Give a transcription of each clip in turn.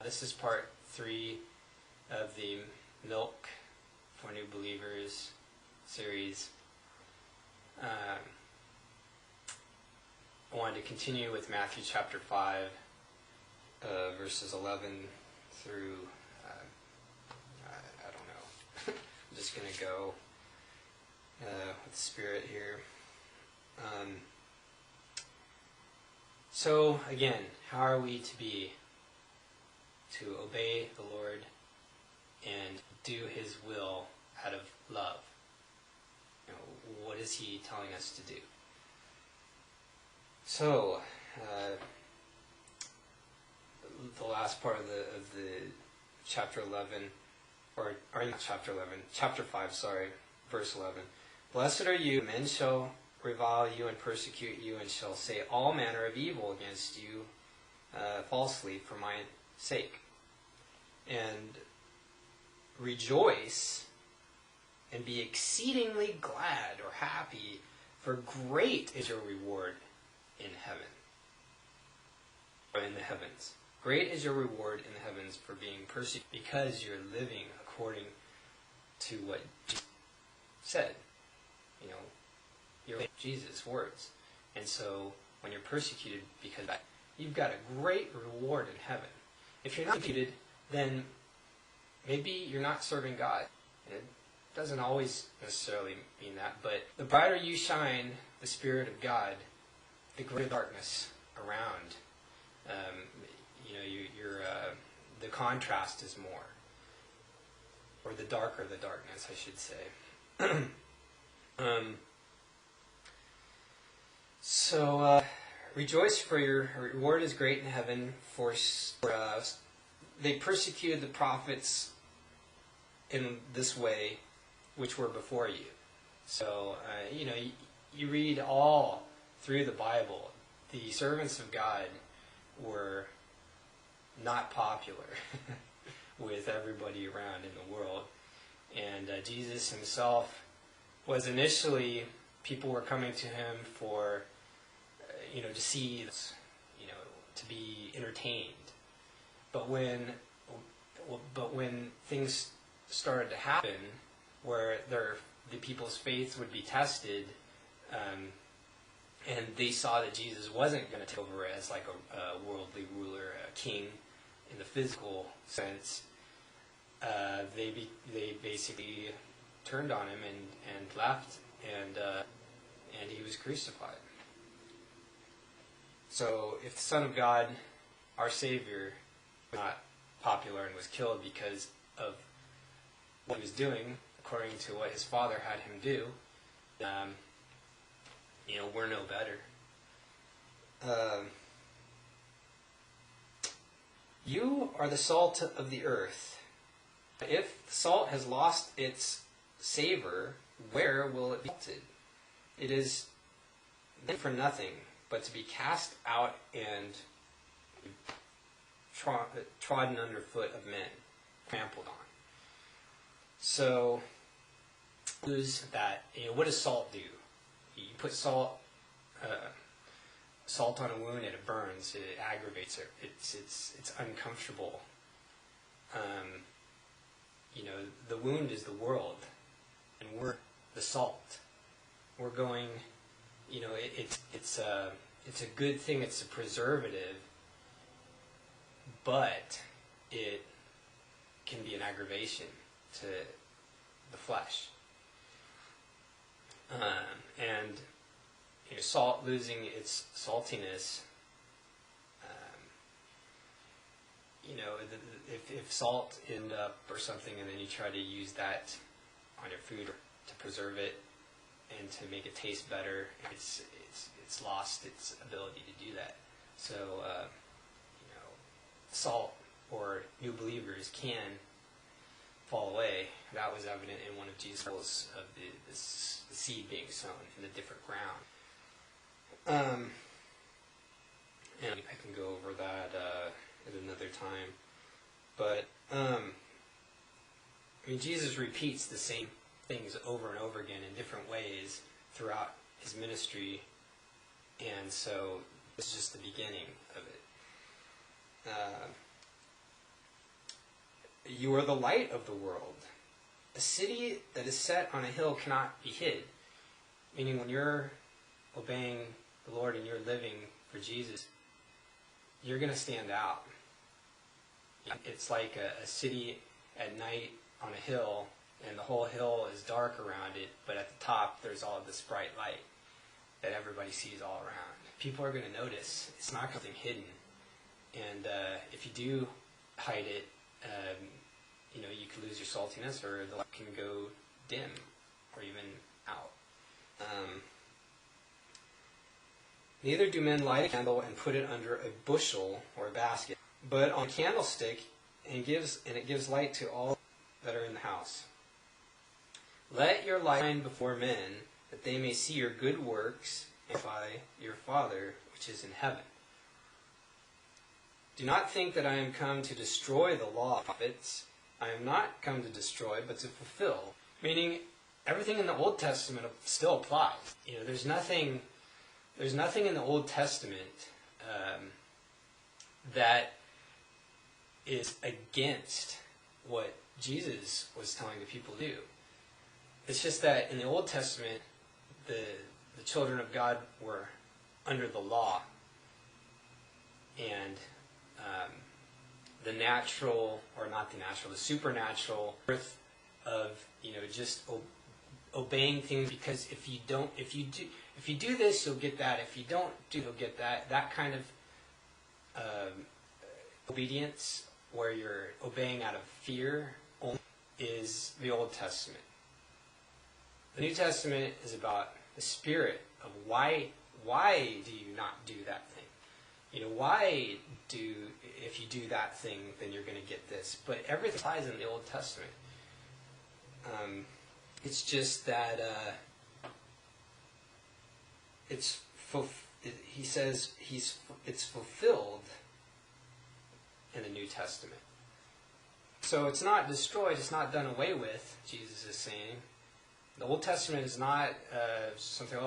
This is part 3 of the Milk for New Believers series. I wanted to continue with Matthew chapter 5, verses 11 through, I don't know. I'm just going to go with the Spirit here. So, again, how are we to be? To obey the Lord and do His will out of love. What is He telling us to do? So, the last part of the chapter 11, or not chapter 11, chapter 5, verse 11. Blessed are you, men shall revile you and persecute you, and shall say all manner of evil against you falsely for my sake. And rejoice and be exceedingly glad or happy, for great is your reward in heaven, or in the heavens. Great is your reward in the heavens for being persecuted, because you're living according to what Jesus said. You're Jesus' words. And so, when you're persecuted because of that, you've got a great reward in heaven. If you're not persecuted, then maybe you're not serving God. And it doesn't always necessarily mean that, but the brighter you shine the Spirit of God, the greater darkness around. The contrast is more, or the darker the darkness, I should say. Rejoice, for your reward is great in heaven, for they persecuted the prophets in this way, which were before you. So, you read all through the Bible, the servants of God were not popular with everybody around in the world. And Jesus himself was initially, people were coming to him for, to see, to be entertained. But when things started to happen, where the people's faith would be tested, and they saw that Jesus wasn't going to take over as like a worldly ruler, a king in the physical sense, they basically turned on him and left, and he was crucified. So if the Son of God, our Savior, was not popular and was killed because of what he was doing, according to what his Father had him do, we're no better. You are the salt of the earth. If salt has lost its savor, where will it be salted? It is then for nothing, but to be cast out and trodden underfoot of men, trampled on. So, what does salt do? You put salt on a wound and it burns. It aggravates it. It's uncomfortable. The wound is the world, and we're the salt. We're going. It's a good thing. It's a preservative, but it can be an aggravation to the flesh. Salt losing its saltiness, if salt end up or something, and then you try to use that on your food to preserve it and to make it taste better, it's lost its ability to do that. So, salt or new believers can fall away. That was evident in one of Jesus' parables of the seed being sown in a different ground. And I can go over that at another time. But, Jesus repeats the same things over and over again in different ways throughout his ministry, and so this is just the beginning of it. You are the light of the world. A city that is set on a hill cannot be hid. Meaning when you're obeying the Lord and you're living for Jesus, you're going to stand out. It's like a city at night on a hill, and the whole hill is dark around it, but at the top there's all of this bright light that everybody sees all around. People are going to notice. It's not something hidden. And if you do hide it, you could lose your saltiness, or the light can go dim or even out. Neither do men light a candle and put it under a bushel or a basket, but on a candlestick, and it gives light to all that are in the house. Let your light shine before men, that they may see your good works and glorify your Father which is in heaven. Do not think that I am come to destroy the law of the prophets. I am not come to destroy, but to fulfill. Meaning, everything in the Old Testament still applies. There's nothing in the Old Testament that is against what Jesus was telling the people to do. It's just that in the Old Testament, the children of God were under the law, and the supernatural birth of just obeying things, because if you do this, you'll get that. If you don't do, you'll get that. That kind of obedience, where you're obeying out of fear, only is the Old Testament. The New Testament is about the spirit of why do you not do that thing? If you do that thing, then you're going to get this. But everything applies in the Old Testament. It's just that he says it's fulfilled in the New Testament. So it's not destroyed, it's not done away with, Jesus is saying. The Old Testament is not something,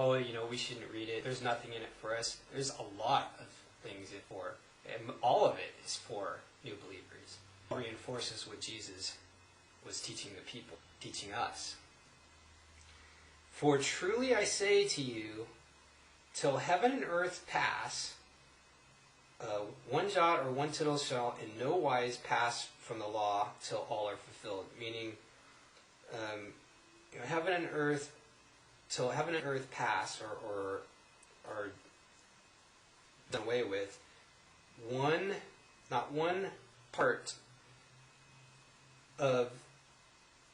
we shouldn't read it. There's nothing in it for us. There's a lot of things in it for, and all of it is for new believers. It reinforces what Jesus was teaching the people, teaching us. For truly I say to you, till heaven and earth pass, one jot or one tittle shall in no wise pass from the law till all are fulfilled. Meaning, heaven and earth, till heaven and earth pass or are done away with, not one part of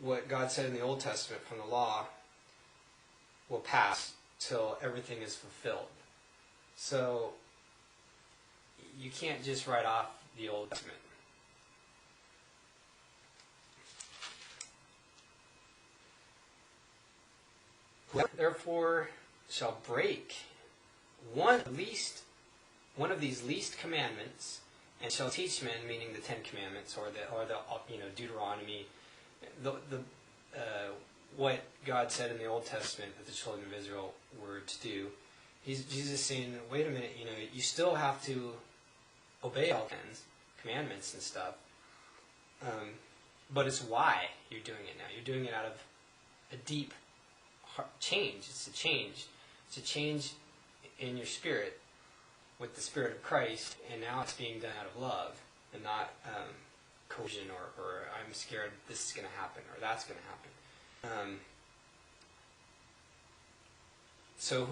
what God said in the Old Testament from the law will pass till everything is fulfilled. So you can't just write off the Old Testament. Whoever therefore shall break one of these least commandments, and shall teach men, meaning the Ten Commandments or the Deuteronomy, what God said in the Old Testament that the children of Israel were to do. Jesus is saying, wait a minute, you still have to obey all commandments and stuff, but it's why you're doing it now. You're doing it out of a deep change. It's a change in your spirit with the Spirit of Christ, and now it's being done out of love and not coercion or I'm scared this is going to happen or that's going to happen. So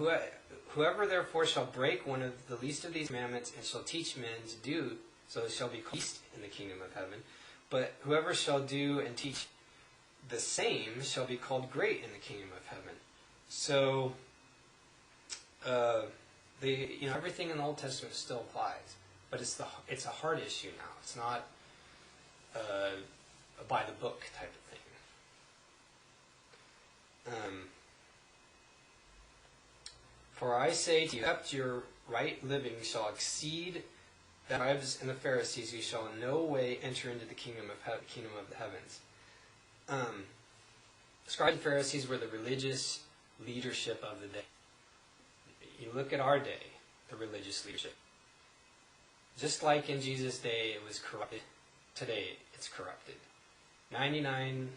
whoever therefore shall break one of the least of these commandments and shall teach men to do, so shall be least in the kingdom of heaven. But whoever shall do and teach the same shall be called great in the kingdom of heaven. So everything in the Old Testament still applies, but it's a hard issue now. It's not a by the book type of thing. For I say to you, except your right living shall exceed the scribes and the Pharisees, you shall in no way enter into the kingdom of the heavens. The scribes and Pharisees were the religious leadership of the day. You look at our day, the religious leadership. Just like in Jesus' day it was corrupted, today it's corrupted. 99.5%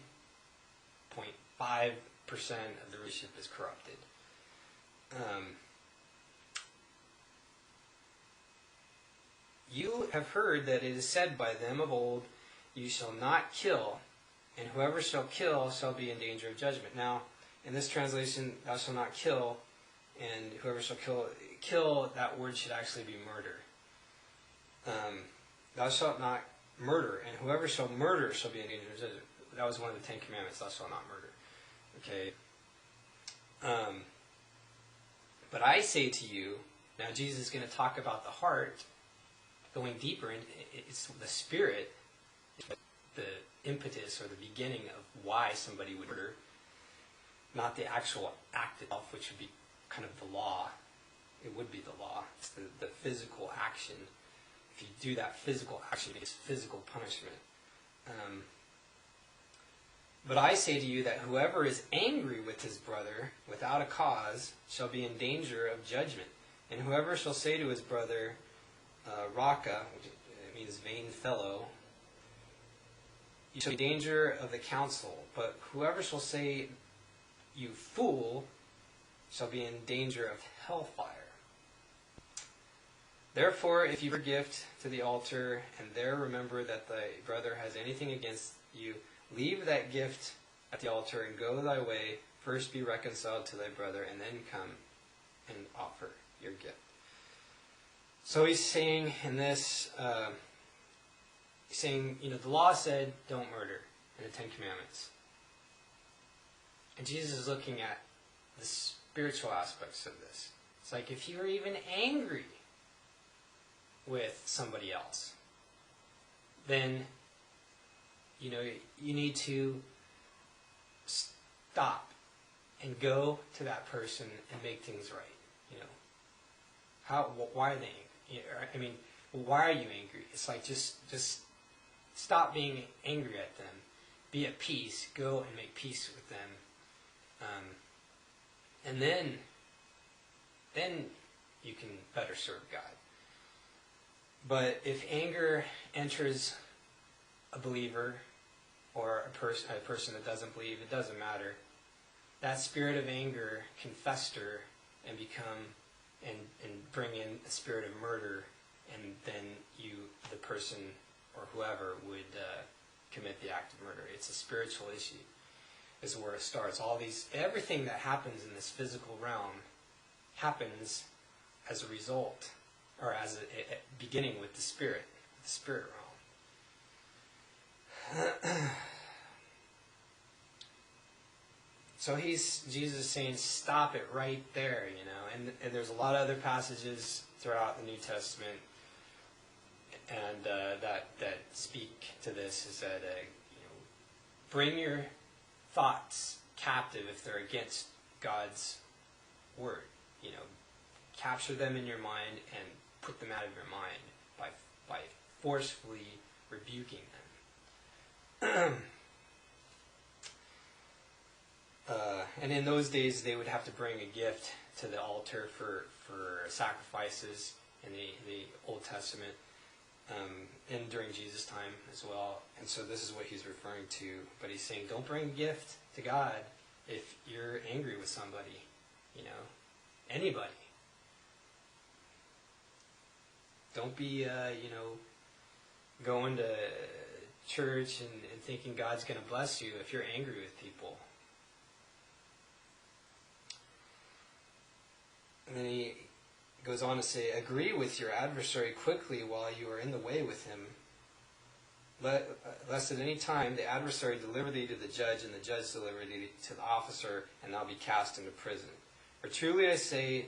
of the relationship is corrupted. You have heard that it is said by them of old, you shall not kill, and whoever shall kill shall be in danger of judgment. Now, in this translation, thou shalt not kill, and whoever shall kill, that word should actually be murder. Thou shalt not murder, and whoever shall murder shall be in danger of judgment. That was one of the 10 Commandments, thou shalt not murder. Okay. But I say to you, now Jesus is going to talk about the heart, going deeper, and it's the spirit, the impetus or the beginning of why somebody would murder, not the actual act itself, which would be kind of the law. It would be the law. It's the physical action. If you do that physical action, it's physical punishment. But I say to you that whoever is angry with his brother without a cause shall be in danger of judgment. And whoever shall say to his brother, Raka, which means vain fellow, you shall be in danger of the council. But whoever shall say, you fool, shall be in danger of hellfire. Therefore, if you bring a gift to the altar, and there remember that thy brother has anything against you, leave that gift at the altar and go thy way. First be reconciled to thy brother, and then come and offer your gift. So he's saying in this, the law said, don't murder, in the 10 Commandments. And Jesus is looking at the spiritual aspects of this. It's like if you're even angry with somebody else, then you need to stop and go to that person and make things right. Why are they angry? Why are you angry? It's like just stop being angry at them. Be at peace. Go and make peace with them. And then you can better serve God. But if anger enters a believer or a person that doesn't believe, it doesn't matter. That spirit of anger can fester and become and bring in a spirit of murder, and then the person or whoever would commit the act of murder. It's a spiritual issue, is where it starts. Everything that happens in this physical realm happens as a result, or as a beginning with the spirit realm. So Jesus is saying, stop it right there, And there's a lot of other passages throughout the New Testament, and that speak to this. Is that bring your thoughts captive if they're against God's word. Capture them in your mind and put them out of your mind by forcefully rebuking them. And in those days, they would have to bring a gift to the altar for sacrifices in the Old Testament, and during Jesus' time as well. And so this is what he's referring to. But he's saying, don't bring a gift to God if you're angry with somebody, anybody. Don't be, going to church and thinking God's going to bless you if you're angry with people. And then he goes on to say, agree with your adversary quickly while you are in the way with him, lest at any time the adversary deliver thee to the judge, and the judge deliver thee to the officer, and thou be cast into prison. For truly I say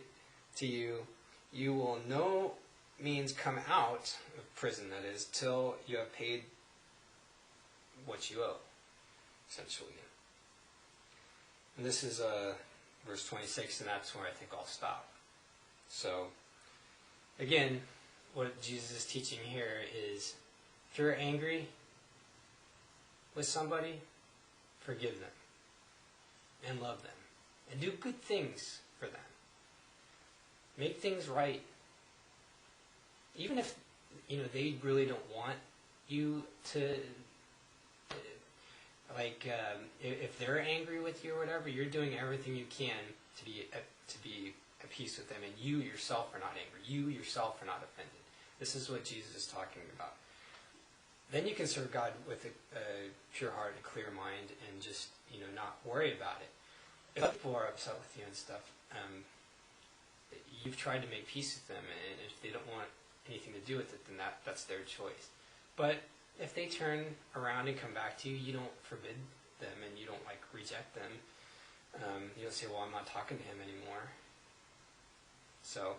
to you, you will no means come out of prison, that is, till you have paid what you owe, essentially. And this is verse 26, and that's where I think I'll stop. So, again, what Jesus is teaching here is, if you're angry with somebody, forgive them and love them and do good things for them. Make things right. Even if they really don't want you to if they're angry with you or whatever, you're doing everything you can to be at peace with them, and you yourself are not angry. You yourself are not offended. This is what Jesus is talking about. Then you can serve God with a pure heart, a clear mind, and just not worry about it. If other people are upset with you and stuff, you've tried to make peace with them, and if they don't want anything to do with it, then that's their choice. But if they turn around and come back to you, you don't forbid them and you don't reject them. You don't say, well, I'm not talking to him anymore. So,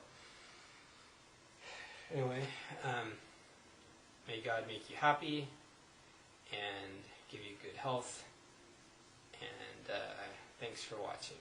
anyway, may God make you happy and give you good health, and thanks for watching.